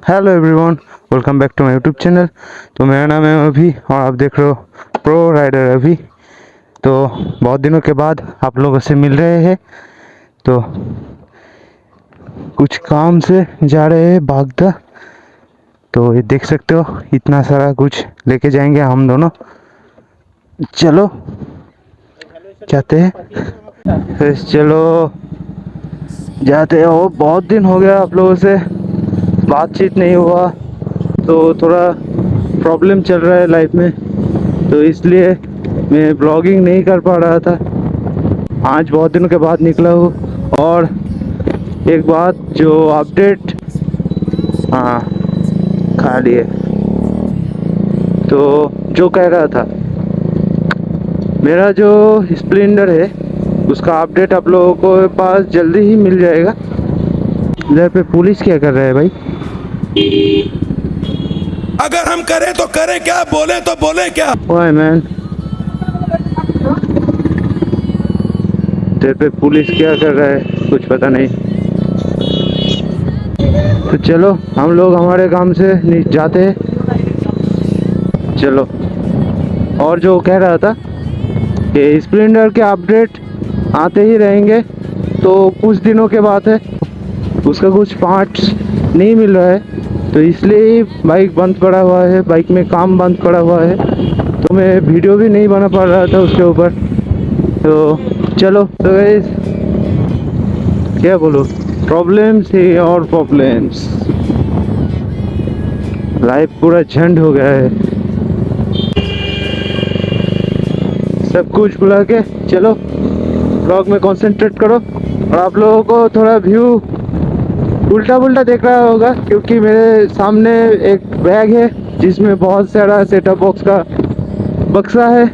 Hello everyone, welcome back to my YouTube channel. तो मेरा नाम है अभी और आप देख रहे हो प्रो राइडर अभी। तो बहुत दिनों के बाद आप लोगों से मिल रहे हैं। तो कुछ काम से जा रहे हैं भागदा। तो ये देख सकते हो इतना सारा कुछ लेके जाएंगे हम दोनों। चलो जाते हैं। चलो जाते हो। बहुत दिन हो गया आप लोगों से बातचीत नहीं हुआ, तो थोड़ा प्रॉब्लम चल रहा है लाइफ में, तो इसलिए मैं ब्लॉगिंग नहीं कर पा रहा था। आज बहुत दिनों के बाद निकला हूँ। और एक बात जो अपडेट, हाँ खा लिए। तो जो कह रहा था, मेरा जो स्प्लेंडर है उसका अपडेट आप लोगों को पास जल्दी ही मिल जाएगा। इधर पे पुलिस क्या कर रहा है भाई? अगर हम करें तो करें क्या, बोले तो बोले क्या। ओए मैन, इधर पे पुलिस क्या कर रहा है कुछ पता नहीं। तो चलो हम लोग हमारे काम से जाते हैं। चलो। और जो कह रहा था कि स्प्लेंडर के अपडेट आते ही रहेंगे, तो कुछ दिनों के बाद है उसका कुछ पार्ट्स नहीं मिल रहा है, तो इसलिए बाइक बंद पड़ा हुआ है, बाइक में काम बंद पड़ा हुआ है। तो मैं वीडियो भी नहीं बना पा रहा था उसके ऊपर। तो चलो, तो गाइस क्या बोलो, प्रॉब्लम्स ही और प्रॉब्लम्स, लाइफ पूरा झंड हो गया है। सब कुछ बुला के चलो ब्लॉग में कंसंट्रेट करो। और आप लोगों को थोड़ा व्यू उल्टा पुल्टा देख रहा होगा, क्योंकि मेरे सामने एक बैग है जिसमें बहुत सारा सेटअप बॉक्स का बक्सा है,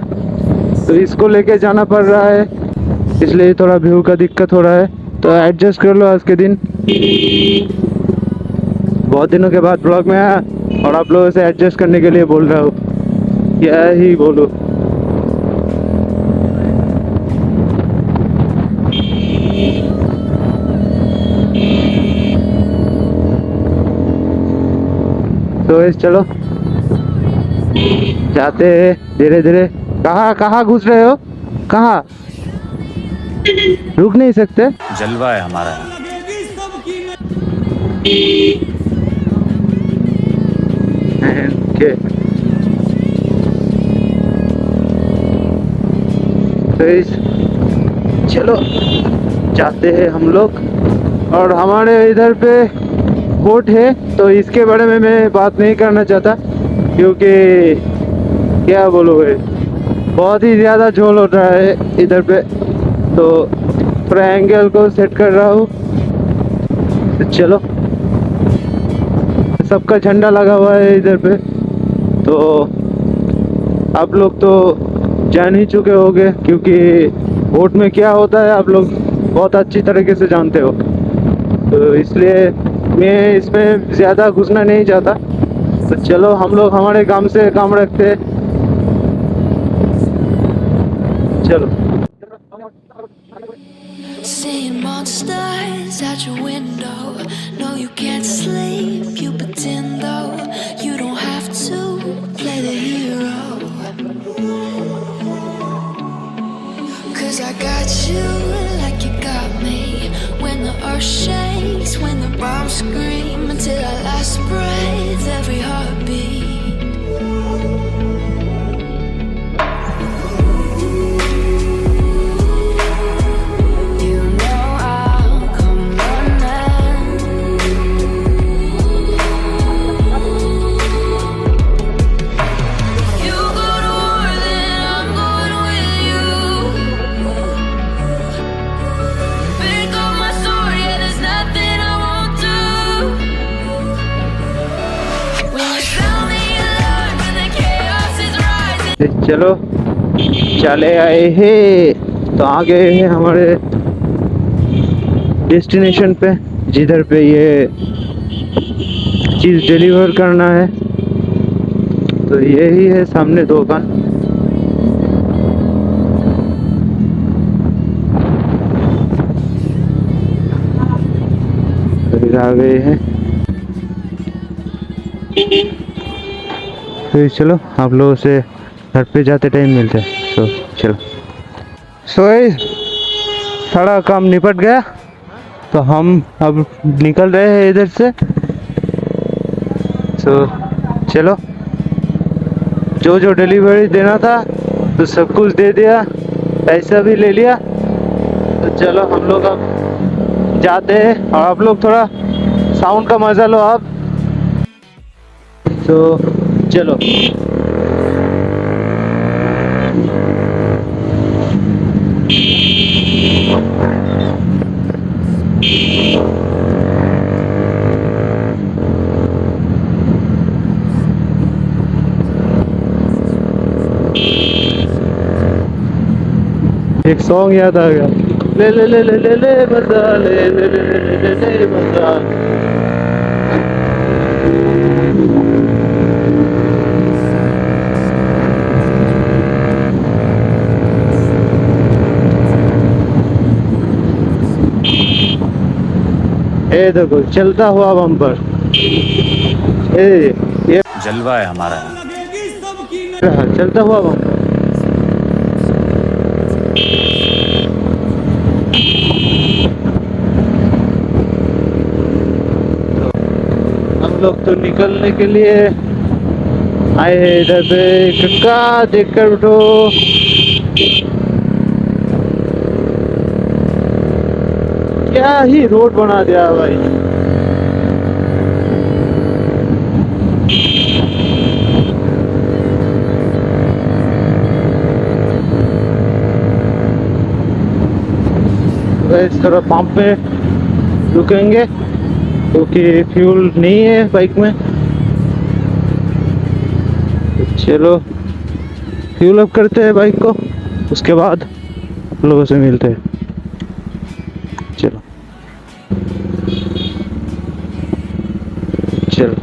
तो इसको लेके जाना पड़ रहा है, इसलिए थोड़ा व्यू का दिक्कत हो रहा है। तो एडजस्ट कर लो आज के दिन। बहुत दिनों के बाद ब्लॉग में आया और आप लोगों से एडजस्ट करने के लिए बोल रहा हूँ, क्या ही बोलूँ। तो इस चलो जाते हैं धीरे धीरे। कहाँ कहाँ घुस रहे हो, कहाँ? रुक नहीं सकते? जलवा है हमारा। के तो इस चलो जाते हैं हम लोग। और हमारे इधर पे बोट है, तो इसके बारे में मैं बात नहीं करना चाहता, क्योंकि क्या बोलूँ, बहुत ही ज़्यादा झोल हो रहा है इधर पे। तो पूरा एंगल को सेट कर रहा हूँ। तो चलो, सबका झंडा लगा हुआ है इधर पे, तो आप लोग तो जान ही चुके होंगे, क्योंकि बोट में क्या होता है आप लोग बहुत अच्छी तरीके से जानते हो। तो इसलिए मैं इसमें ज़्यादा घुसना नहीं चाहता। तो चलो हम लोग हमारे काम से काम रखते हैं। चलो। Seeing monsters out your window. No, you can't sleep. You pretend though you don't have to play the hero. 'Cause I got you like you got me. When the earth shakes, when the bombs scream, until our last breath, every heartbeat. चलो चले आए हैं, तो आ गए हैं हमारे destination पे, जिधर पे ये चीज़ डिलीवर करना है। तो यही है सामने दुकान। आ गए हैं। तो चलो आप लोगों से घर पे जाते टाइम मिलते हैं। सो चलो। सो सारा काम निपट गया, तो हम अब निकल रहे हैं इधर से। सो चलो, जो जो डिलीवरी देना था तो सब कुछ दे दिया, पैसा भी ले लिया। तो चलो हम लोग अब जाते हैं, और आप लोग थोड़ा साउंड का मजा लो आप। तो चलो। एक सॉन्ग याद आ गया, ले ले ले ले ले ले मजा, ले ले ले ले ले ले ले मजा। ए देखो चलता हुआ बम्पर, ये जलवा है हमारा। चलता हुआ बम्पर। हम लोग तो निकलने के लिए आए हैं इधर पे। कक्का देख कर उठो। क्या ही रोड बना दिया भाई। इस तरह पंप पे रुकेंगे क्योंकि फ्यूल नहीं है बाइक में। चलो फ्यूल अप करते हैं बाइक को, उसके बाद लोगों से मिलते हैं। चलो चलो।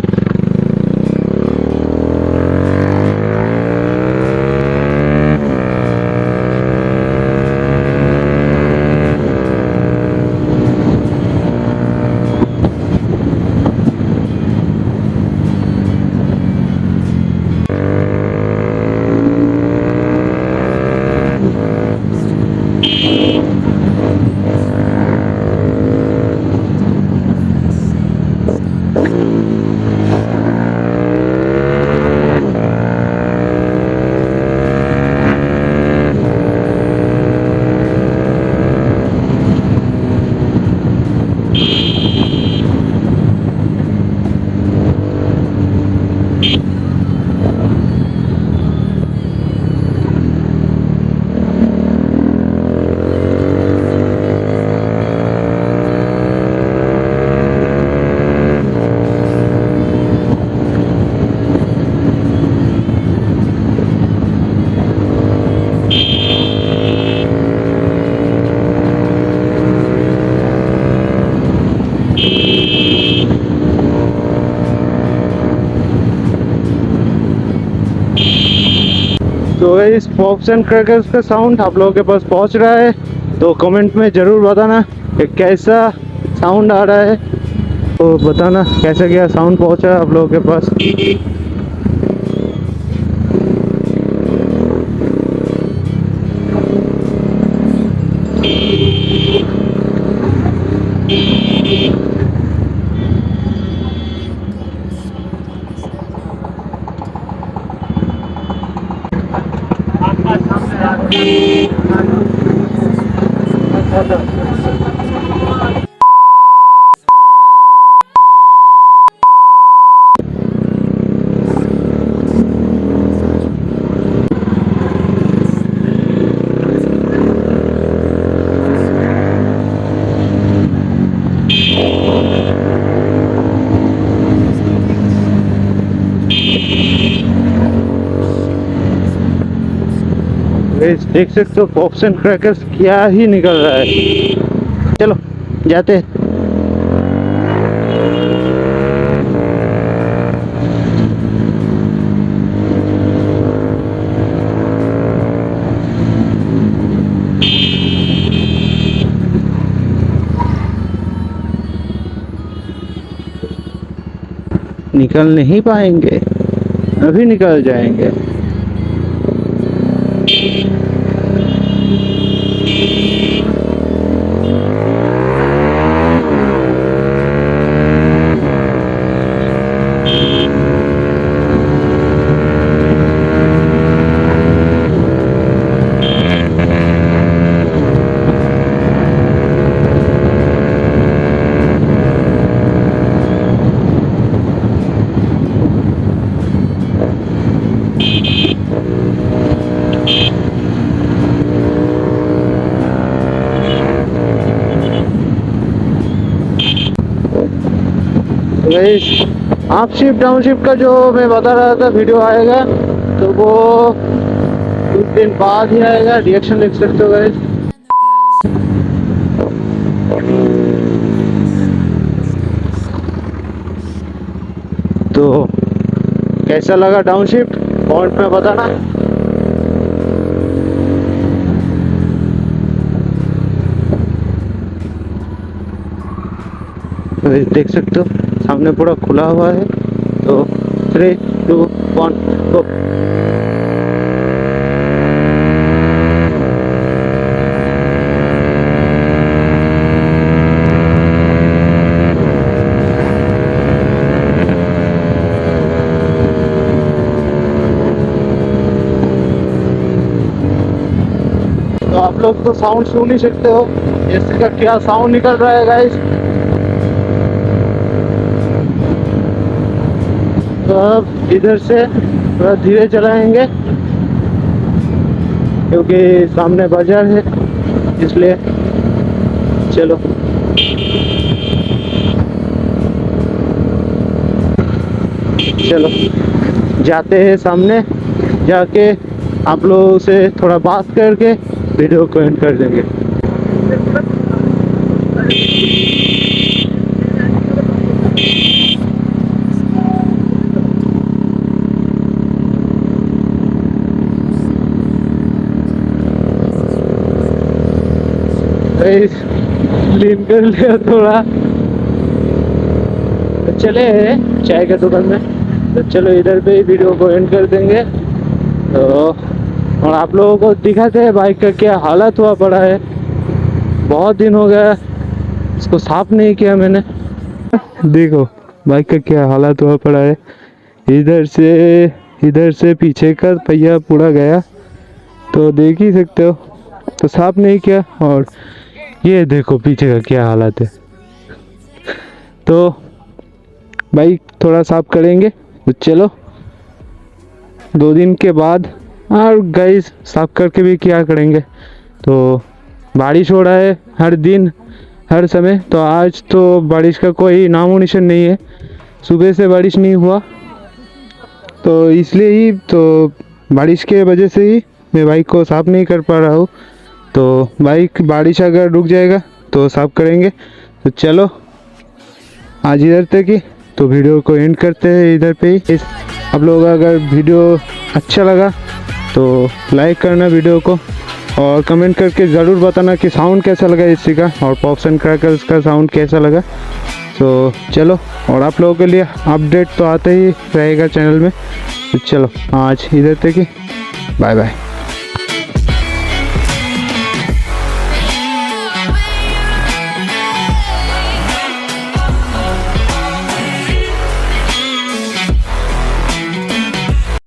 तो इस पॉप्स एंड क्रैकर्स का साउंड आप लोगों के पास पहुंच रहा है, तो कमेंट में ज़रूर बताना कि कैसा साउंड आ रहा है। तो बताना कैसा क्या साउंड पहुंचा है आप लोगों के पास। देख सकते हो पॉप्स एंड क्रैकर्स क्या ही निकल रहा है। चलो जाते हैं। निकल नहीं पाएंगे, अभी निकल जाएंगे। Guys up shift down shift का जो मैं बता रहा था वीडियो आएगा तो वो कुछ दिन बाद ही आएगा, रिएक्शन देख सकते हो गाइस। तो कैसा लगा डाउन शिफ्ट कमेंट में बताना। देख सकते हो सामने पूरा खुला हुआ है। तो 3, 2, 1 गो। तो आप लोग तो साउंड सुन ही सकते हो, एसी का क्या साउंड निकल रहा है गाइस। तो अब इधर से थोड़ा धीरे चलाएंगे क्योंकि सामने बाजार है, इसलिए चलो। चलो जाते हैं सामने, जाके आप लोगों से थोड़ा बात करके वीडियो को एंड कर देंगे। लीन कर लिया थोड़ा, तो चले चाय के दुकान में। तो चलो इधर पे ही वीडियो को एंड कर देंगे। तो और आप लोगों को दिखाते हैं बाइक का क्या हालत हुआ पड़ा है। बहुत दिन हो गया इसको साफ नहीं किया मैंने। देखो बाइक का क्या हालत हुआ पड़ा है। इधर से पीछे का पहिया पूरा गया, तो देख ही सकते हो। तो साफ नहीं किया, और ये देखो पीछे का क्या हालत है। तो बाइक थोड़ा साफ करेंगे। तो चलो 2 दिन के बाद, और गाइस साफ करके भी क्या करेंगे। तो बारिश हो रहा है हर दिन हर समय, तो आज तो बारिश का कोई नामो निशान नहीं है। सुबह से बारिश नहीं हुआ, तो इसलिए ही तो बारिश के वजह से ही मैं बाइक को साफ नहीं कर पा रहा हूँ। तो बाइक बारिश अगर रुक जाएगा तो साफ करेंगे। तो चलो आज इधर तक ही, तो वीडियो को एंड करते हैं इधर पे ही। आप लोग अगर वीडियो अच्छा लगा तो लाइक करना वीडियो को, और कमेंट करके ज़रूर बताना कि साउंड कैसा लगा इसी का, और पॉप्स एंड क्रैकर्स का साउंड कैसा लगा। तो चलो, और आप लोगों के लिए अपडेट तो आते ही रहेगा चैनल में। तो चलो आज इधर तक ही, बाय बाय।